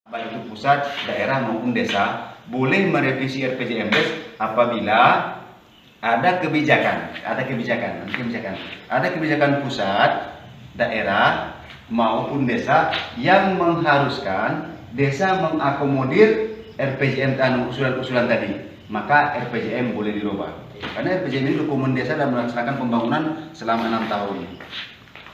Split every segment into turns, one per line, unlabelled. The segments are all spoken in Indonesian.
baik itu pusat, daerah maupun desa, boleh merevisi RPJMdes apabila ada kebijakan pusat, daerah maupun desa yang mengharuskan desa mengakomodir RPJM usulan-usulan tadi, maka RPJM boleh dirubah. Karena RPJM ini dokumen desa dan melaksanakan pembangunan selama 6 tahun.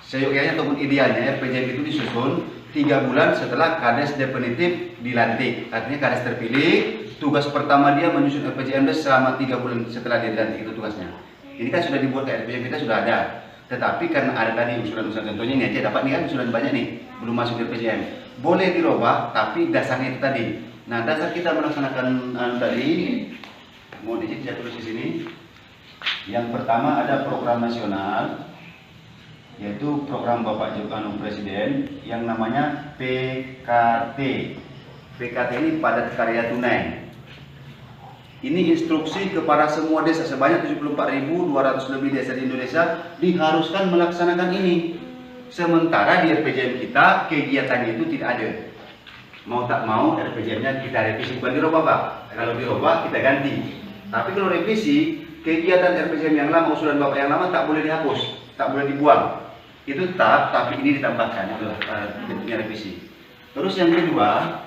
Seyogyanya ataupun idealnya RPJM itu disusun 3 bulan setelah Kades definitif dilantik. Artinya Kades terpilih, tugas pertama dia menyusun RPJM selama 3 bulan setelah dia dilantik, itu tugasnya. Ini kan sudah dibuat, RPJM kita sudah ada. Tetapi karena ada tadi usulan-usulan, contohnya ini aja dapat nih kan usulan banyak nih, belum masuk RPJM. Boleh dirubah, tapi dasarnya itu tadi. Nah, dasar kita melaksanakan tadi, mau saya tulis di sini. Yang pertama ada program nasional, yaitu program Bapak Jokowi Presiden yang namanya PKT. PKT ini padat karya tunai. Ini instruksi kepada semua desa, sebanyak 74.200 lebih desa di Indonesia diharuskan melaksanakan ini. Sementara di RPJM kita kegiatannya itu tidak ada. Mau tak mau RPJM-nya kita revisi, bukan dirubah Pak. Kalau dirubah kita ganti. Tapi kalau revisi, kegiatan RPJM yang lama, usulan Bapak yang lama tak boleh dihapus, tak boleh dibuang. Itu tetap, tapi ini ditambahkan adalah bentuknya revisi. Terus yang kedua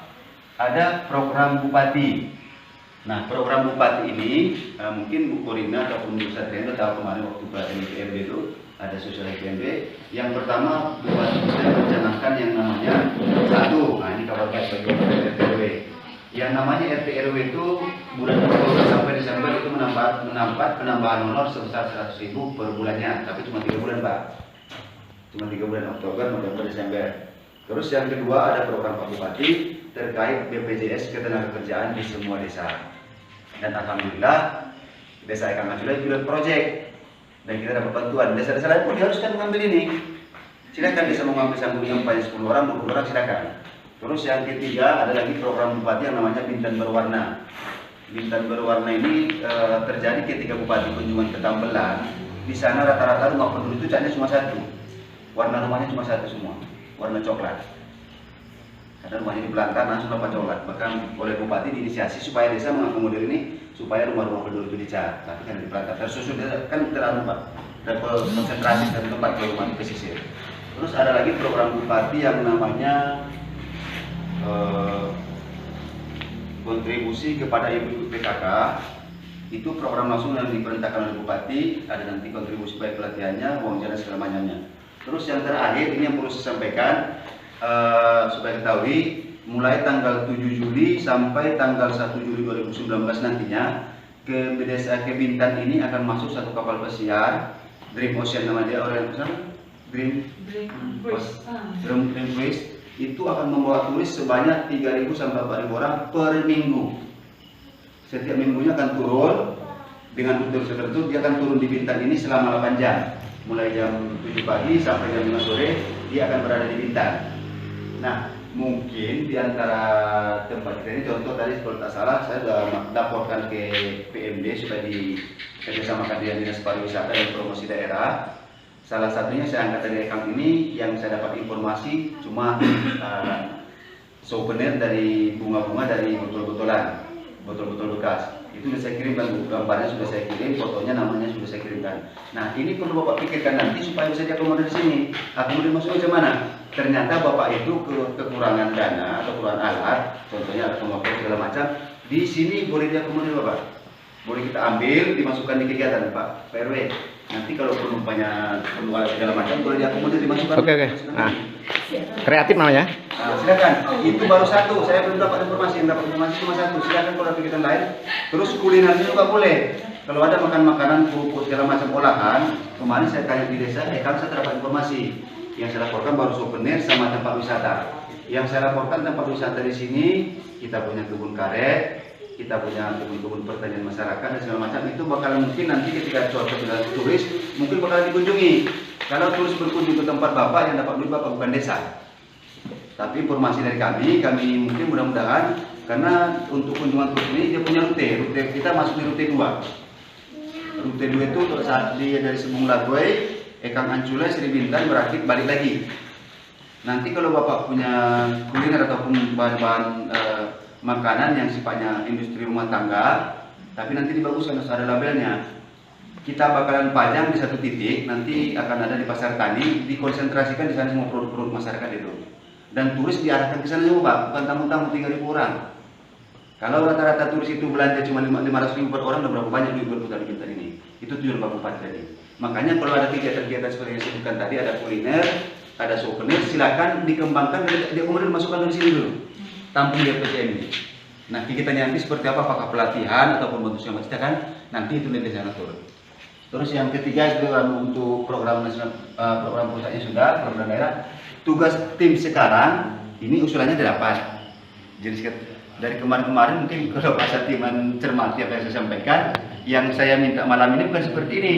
ada program bupati. Nah, program bupati ini mungkin Bu Korina ataupun Bu Satriana tahu kemarin waktu PMB itu ada sosial PMB. Yang pertama bupati sudah merencanakan yang namanya satu. Nah, ini kabar baik bagi RT RW. Yang namanya RT RW itu bulan Oktober sampai Desember itu menambah penambahan honor sebesar 100.000 per bulannya, tapi cuma 3 bulan Pak. Cuma 3 bulan, Oktober, November, Desember. Terus yang kedua ada program Pak Bupati terkait BPJS ketenagakerjaan di semua desa. Dan alhamdulillah desa Ekang Anculah pilot project dan kita dapat bantuan. Desa-desa lain pun diharuskan mengambil ini. Silakan desa mau mengambil sanggup yang banyak 10 orang, 20 orang silakan. Terus yang ketiga ada lagi program bupati yang namanya Bintan Berwarna. Bintan Berwarna ini terjadi ketika bupati kunjungan ke Tambelan. Di sana rata-rata rumah penduduk itu catnya cuma satu. Warna rumahnya cuma satu semua, warna coklat. Karena rumahnya di belakang langsung dapat coklat. Bahkan oleh bupati diinisiasi supaya desa mengakomodir ini, supaya rumah-rumah penduduk itu dicat. Tapi kan di belakang tersusun kan terlalu Pak, konsentrasi dan tempat ke rumah pesisir. Terus ada lagi program bupati yang namanya kontribusi kepada ibu PKK. Itu program langsung yang diperintahkan oleh bupati. Ada nanti kontribusi baik pelatihannya, uang jalan segala macamnya. Terus yang terakhir ini yang perlu saya sampaikan supaya ketahui, mulai tanggal 7 Juli sampai tanggal 1 Juli 2019 nantinya ke desa Bintan ini akan masuk satu kapal pesiar Dream Ocean, nama dia orang Dream Breeze. Itu akan membawa turis sebanyak 3.000 sampai 4.000 orang per minggu. Setiap minggunya akan turun dengan rute tertentu, dia akan turun di Bintan ini selama 8 jam. Mulai jam 7 pagi sampai jam 5 sore dia akan berada di Bintan. Nah, mungkin di antara tempat kita ini, contoh tadi kalau tak salah saya sudah laporkan ke PMD supaya dikerjasamakan dengan Dinas Pariwisata dan Promosi Daerah. Salah satunya saya angkat dari Ekang ini yang saya dapat informasi cuma souvenir dari bunga-bunga dari botol-botolan, botol-botol bekas. Itu sudah saya kirim, gambarnya sudah saya kirim, fotonya, namanya sudah saya kirimkan. Nah, ini perlu Bapak pikirkan nanti supaya bisa diakomodir di sini. Akomodir maksudnya mana? Ternyata Bapak itu kekurangan dana atau kekurangan alat, contohnya ada pengopor segala macam. Di sini boleh diakomodir Bapak. Boleh kita ambil, dimasukkan di kegiatan Pak RW. Nanti kalau perlu alat segala macam boleh diakomodir, dimasukkan.
Oke. Nah, kreatif namanya.
Nah, silakan. Itu baru satu. Saya belum dapat informasi. Yang dapat informasi cuma satu. Silakan kalau ada kegiatan lain. Terus kulinernya juga boleh. Kalau ada makan makanan, pupuk segala macam olahan. Kemarin saya tanya di desa, kan saya dapat informasi. Yang saya laporkan baru souvenir sama tempat wisata. Yang saya laporkan tempat wisata di sini kita punya kebun karet, kita punya kebun-kebun pertanian masyarakat dan segala macam. Itu bakal mungkin nanti ketika cuaca sudah turis mungkin bakal dikunjungi. Kalau turis berkunjung ke tempat Bapak, yang dapat duit Bapak bukan desa. Tapi informasi dari kami mungkin mudah-mudahan, karena untuk kunjungan turis ini dia punya rute kita masuk di rute 2. Rute 2 itu saat dia dari Sebung Lagoy, Ekang Anculah, Sri Bintan berakit balik lagi. Nanti kalau Bapak punya kuliner ataupun bahan-bahan makanan yang sifatnya industri rumah tangga, tapi nanti dibaguskan harus ada labelnya. Kita bakalan pajang di satu titik, nanti akan ada di pasar tani, dikonsentrasikan di sana semua produk-produk masyarakat itu. Dan turis diarahkan ke sana semua Pak, bukan tamu-tamu 3.000 orang. Kalau rata-rata turis itu belanja cuma 500.000 per orang, udah berapa banyak duit berputar di kita ini? Itu tujuan Pak Bupati tadi. Makanya kalau ada kegiatan-kegiatan seperti yang disebutkan tadi, ada kuliner, ada souvenir, silakan dikembangkan, kemudian masukkan dari sini dulu, tampung di RPJM ini. Nah, kegiatannya nanti seperti apa, apakah pelatihan ataupun bentuk yang kita kan, nanti itu nanti sana turun. Terus yang ketiga itu untuk program nasional, program pusatnya sudah, program daerah. Tugas tim sekarang ini usulannya didapat. Jadi dari kemarin-kemarin mungkin kalau Pak Satiman cermati apa yang saya sampaikan, yang saya minta malam ini bukan seperti ini.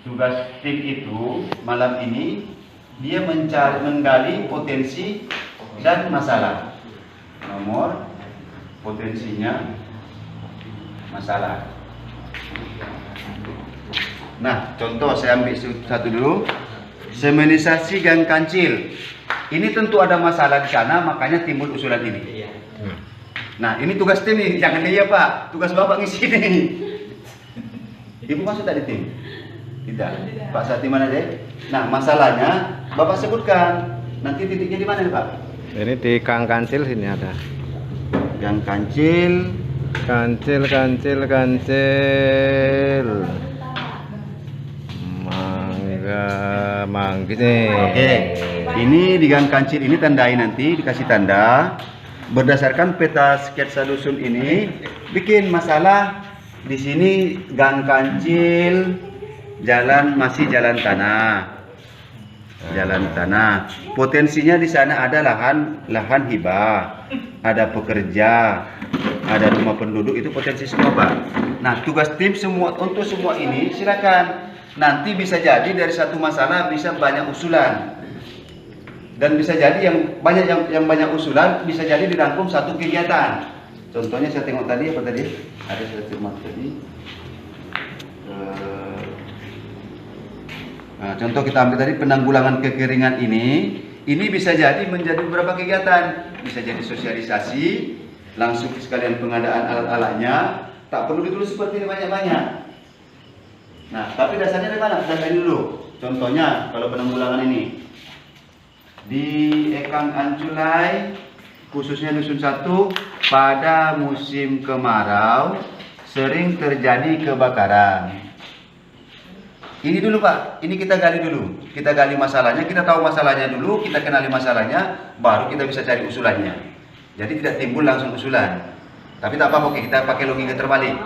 Tugas tim itu malam ini dia menggali potensi dan masalah. Nomor potensinya, masalah. Nah, contoh saya ambil satu dulu. Semenisasi Gang Kancil. Ini tentu ada masalah di sana, makanya timbul usulan ini. Nah, ini tugas tim nih, jangan iya Pak. Tugas Bapak ngisi nih. Ibu masuk tadi tim? Tidak. Pak Satiman aja. Nah, masalahnya Bapak sebutkan. Nanti titiknya di mana Pak?
Ini di Gang Kancil sini ada.
Gang Kancil.
Kancil. Manggis nih.
Oke. Ini di Gang Kancil ini tandai nanti, dikasih tanda. Berdasarkan peta sketsa dusun ini, bikin masalah di sini Gang Kancil, masih jalan tanah. Jalan tanah. Potensinya di sana ada lahan hibah, ada pekerja, ada rumah penduduk, itu potensi semua Pak. Nah, tugas tim semua untuk semua ini silakan. Nanti bisa jadi dari satu masalah bisa banyak usulan. Dan bisa jadi yang banyak usulan bisa jadi dirangkum satu kegiatan. Contohnya saya tengok tadi apa tadi? Ada saya tengok tadi. Nah, contoh kita ambil tadi penanggulangan kekeringan ini bisa jadi menjadi beberapa kegiatan. Bisa jadi sosialisasi, langsung sekalian pengadaan alat-alatnya, tak perlu ditulis seperti ini banyak-banyak. Nah, tapi dasarnya dari mana? Dasarnya dulu. Contohnya kalau penanggulangan ini di Ekang Anculai, khususnya dusun 1, pada musim kemarau sering terjadi kebakaran. Ini dulu Pak, ini kita gali dulu. Kita gali masalahnya, kita tahu masalahnya dulu, kita kenali masalahnya, baru kita bisa cari usulannya. Jadi tidak timbul langsung usulan. Tapi tak apa, oke, kita pakai logika terbalik.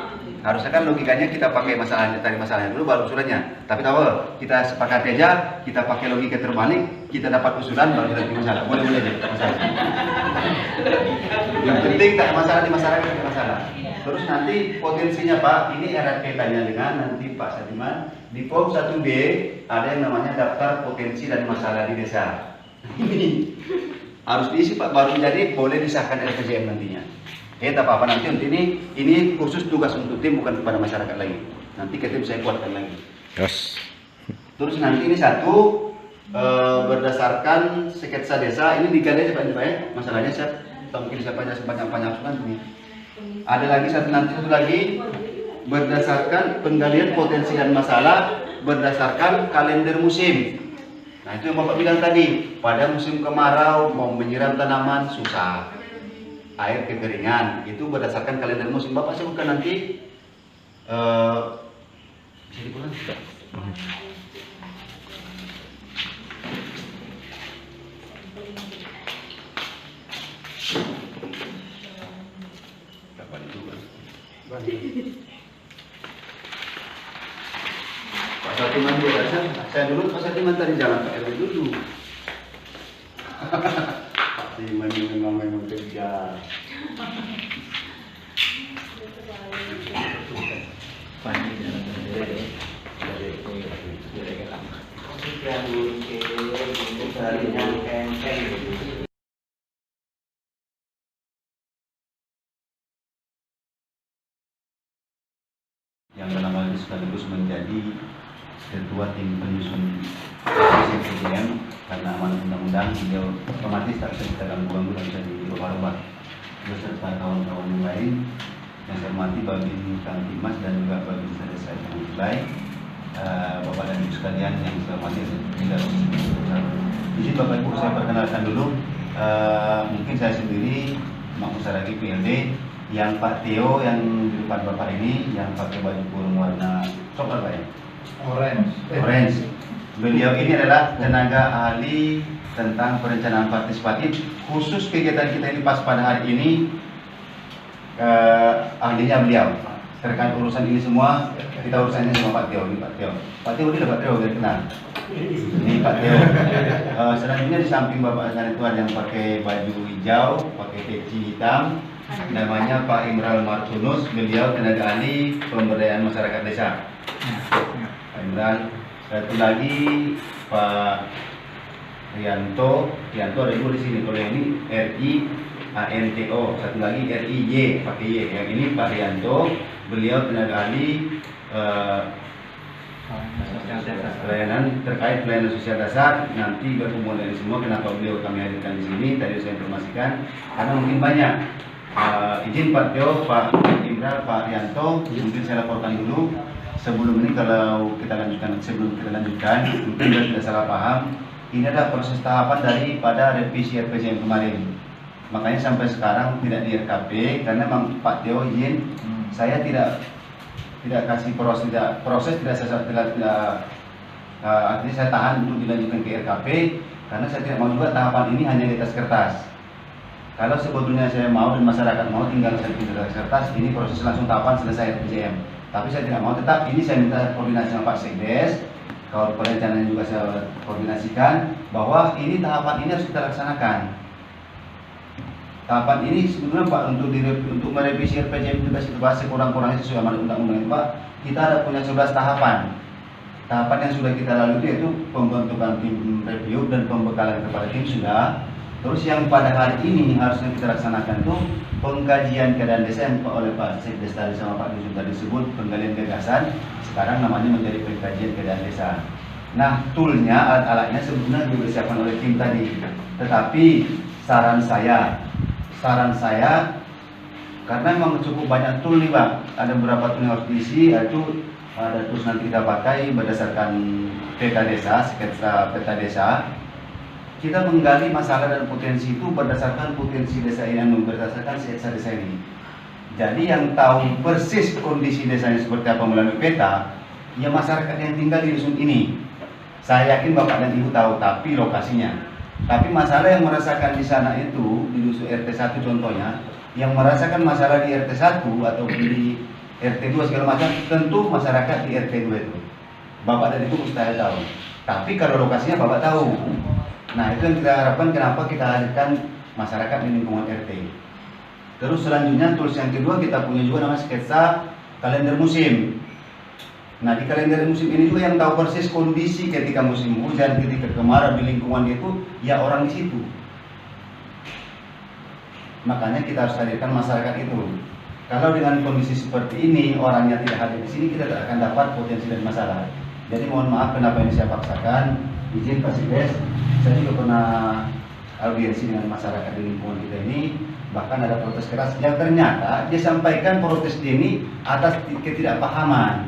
Harusnya kan logikanya kita pakai cari masalahnya dulu baru usulannya. Tapi tahu, kita sepakati aja, kita pakai logika terbalik, kita dapat usulan baru kita bikin masalah. Boleh aja, tak masalah. Yang penting tak masalah di masyarakat, tidak masalah. Terus nanti potensinya Pak, ini erat kaitannya dengan nanti Pak Satiman, di form 1B ada yang namanya daftar potensi dan masalah di desa. Ini harus diisi Pak, baru jadi boleh disahkan RPJM nantinya. Tak apa-apa, nanti untuk ini khusus tugas untuk tim, bukan kepada masyarakat lagi. Nanti ke tim saya kuatkan lagi.
Yes.
Terus nanti ini satu berdasarkan sketsa desa, ini digali aja Pak ya. Masalahnya saya mungkin siapa aja sebanyak-banyak kan ini. Ada lagi satu lagi berdasarkan penggalian potensi dan masalah berdasarkan kalender musim. Nah, itu yang Bapak bilang tadi, pada musim kemarau mau menyiram tanaman susah. Air kekeringan itu berdasarkan kalender musim. Bapak sebutkan nanti bisa dipulang. Dapat juga. Pak Satiman juga, saya dulu Pak Satiman tadi jalan Pak RW dulu. Memang kerja. Yang dalam hal ini sekaligus menjadi ketua tim penyusun RPJM karena amanat undang-undang beliau otomatis tak bisa kita ganggu-ganggu dan bisa dirubah-rubah beserta kawan-kawan yang lain. Yang saya hormati Babin Kamtibmas dan juga Babin Desa yang baik, Bapak dan Ibu sekalian yang saya hormati tidak izin Bapak Ibu saya perkenalkan dulu. Mungkin saya sendiri Mak Musaragi PLD, yang Pak Theo yang di depan Bapak ini yang pakai baju kurung warna coklat Pak ya? Orange. Beliau ini adalah tenaga ahli tentang perencanaan partisipatif. Khusus kegiatan kita ini pas pada hari ini ahlinya beliau terkait urusan ini semua. Kita urusannya sama Pak Theo. Ini Pak Theo. Pak Theo ini Pak Theo udah kenal. Ini Pak Theo. Selanjutnya di samping Bapak Asal itu ada yang pakai baju hijau, pakai peci hitam. Namanya Pak Imral Martunus. Beliau tenaga ahli pemberdayaan masyarakat desa. Pak Imral. Satu lagi Pak Rianto ada dua di sini. Kalau ini RIANTO, satu lagi RIY pakai Y. Yang ini Pak Rianto, beliau tenaga ahli pelayanan terkait pelayanan sosial dasar. Nanti berhubungan dengan semua kenapa beliau kami hadirkan di sini. Tadi saya informasikan karena mungkin banyak. Izin Pak Teo, Pak Imral, Pak Rianto, mungkin saya laporkan dulu. Sebelum ini kalau kita lanjutkan, mungkin tidak salah paham. Ini adalah proses tahapan daripada revisi RPJM kemarin. Makanya sampai sekarang tidak di RKP karena memang Pak Teo izin saya tidak kasih proses artinya saya tahan untuk dilanjutkan ke RKP karena saya tidak mau juga tahapan ini hanya di atas kertas. Kalau sebetulnya saya mau dan masyarakat mau tinggal saya di atas kertas, ini proses langsung tahapan selesai RPJM. Tapi saya tidak mau, tetap ini saya minta koordinasi sama Pak Sekdes, kalau perencanaan juga saya koordinasikan bahwa ini tahapan ini harus kita laksanakan. Tahapan ini sebetulnya Pak untuk merevisi RPJM juga itu Pak sekurang-kurangnya sesuai amanat undang-undang itu Pak, kita ada punya 11 tahapan. Tahapan yang sudah kita lalui yaitu pembentukan tim review dan pembekalan kepada tim sudah. Terus yang pada hari ini harusnya kita laksanakan itu pengkajian keadaan desa yang oleh Pak Sekdes tadi sama Pak Yusuf tadi disebut penggalian gagasan, sekarang namanya menjadi pengkajian keadaan desa. Nah, toolnya, alat-alatnya sebetulnya juga disiapkan oleh tim tadi. Tetapi saran saya karena memang cukup banyak tool nih Pak, ada beberapa tool yang harus diisi, yaitu ada tools nanti kita pakai berdasarkan peta desa, sketsa peta desa. Kita menggali masalah dan potensi itu berdasarkan potensi desa ini, berdasarkan sketsa desa ini. Jadi yang tahu persis kondisi desanya seperti apa melalui peta, ya masyarakat yang tinggal di dusun ini. Saya yakin Bapak dan Ibu tahu, tapi lokasinya. Tapi masalah yang merasakan di sana itu, di dusun RT 1 contohnya, yang merasakan masalah di RT 1 atau di RT 2 segala macam, tentu masyarakat di RT 2 itu. Bapak dan Ibu mustahil tahu. Tapi kalau lokasinya Bapak tahu. Nah, itu yang kita harapkan kenapa kita hadirkan masyarakat di lingkungan RT. Terus selanjutnya tools yang kedua kita punya juga namanya sketsa kalender musim. Nah, di kalender musim ini juga yang tahu persis kondisi ketika musim hujan, ketika kemarau di lingkungan itu ya orang di situ. Makanya kita harus hadirkan masyarakat itu. Kalau dengan kondisi seperti ini orangnya tidak hadir di sini, kita tidak akan dapat potensi dan masalah. Jadi mohon maaf kenapa ini saya paksakan. Izin Pak Sekdes, saya juga pernah audiensi dengan masyarakat di lingkungan kita ini, bahkan ada protes keras yang ternyata dia sampaikan protes dia ini atas ketidakpahaman.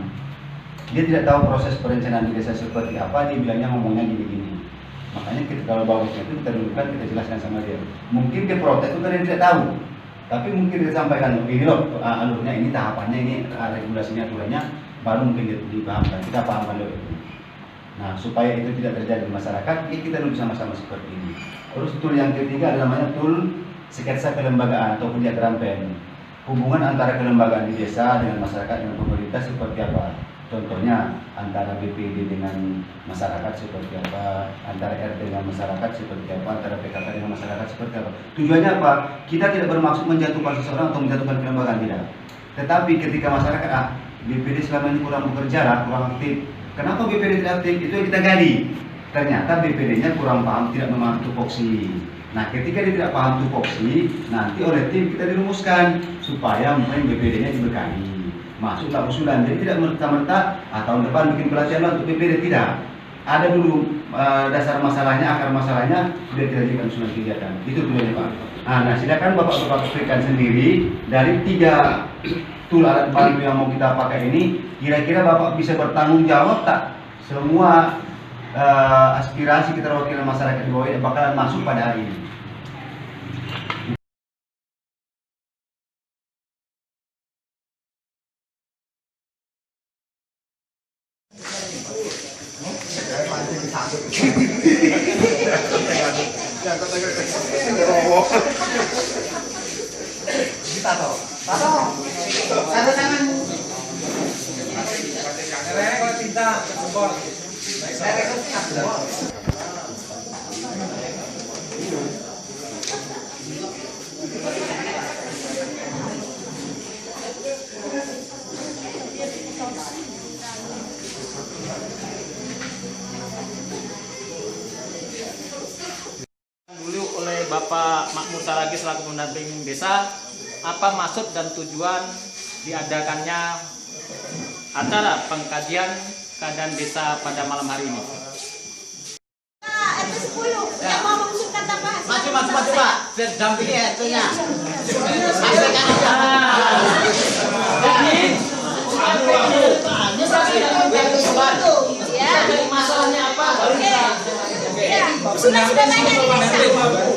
Dia tidak tahu proses perencanaan di desa seperti apa, dia bilangnya ngomongnya gini-gini. Makanya kita kalau bagusnya itu kita dudukkan, kita jelaskan sama dia. Mungkin dia protes itu karena dia tidak tahu, tapi mungkin dia sampaikan ini loh alurnya, ini tahapannya, ini regulasinya, aturannya, baru mungkin dia dipahamkan, kita pahamkan loh itu. Nah, supaya itu tidak terjadi di masyarakat, ya kita duduk sama-sama seperti ini. Terus tool yang ketiga adalah namanya tool sketsa kelembagaan atau diagram PEN. Hubungan antara kelembagaan di desa dengan masyarakat dengan pemerintah seperti apa? Contohnya antara BPD dengan masyarakat seperti apa, antara RT dengan masyarakat seperti apa, antara PKK dengan masyarakat seperti apa. Tujuannya apa? Kita tidak bermaksud menjatuhkan seseorang atau menjatuhkan kelembagaan, tidak. Tetapi ketika masyarakat BPD selama ini kurang bekerja lah, kurang aktif. Kenapa BPD tidak aktif? Itu yang kita gali. Ternyata BPD-nya kurang paham, tidak memahami tupoksi. Nah, ketika dia tidak paham tupoksi, nanti oleh tim kita dirumuskan supaya mungkin BPD-nya dibekali. Masuklah usulan. Jadi tidak merta-merta tahun depan bikin pelatihan untuk BPD, tidak. ada dulu dasar masalahnya, akar masalahnya, sudah dilanjutkan usulan kegiatan. Itu tujuannya Pak. Nah, silakan Bapak pastikan sendiri dari 3 tool alat bantu yang mau kita pakai ini, kira-kira Bapak bisa bertanggung jawab tak semua aspirasi keterwakilan masyarakat di bawah yang bakalan masuk pada hari ini.
Dulu oleh Bapak Makmur Saragi selaku pendamping desa, apa maksud dan tujuan diadakannya acara pengkajian keadaan desa pada malam hari ini?
RT 10 yang mau mengusulkan tambahan.
Maju Pak, biar dampingi RT-nya.
Masalahnya apa? Sudah banyak di desa.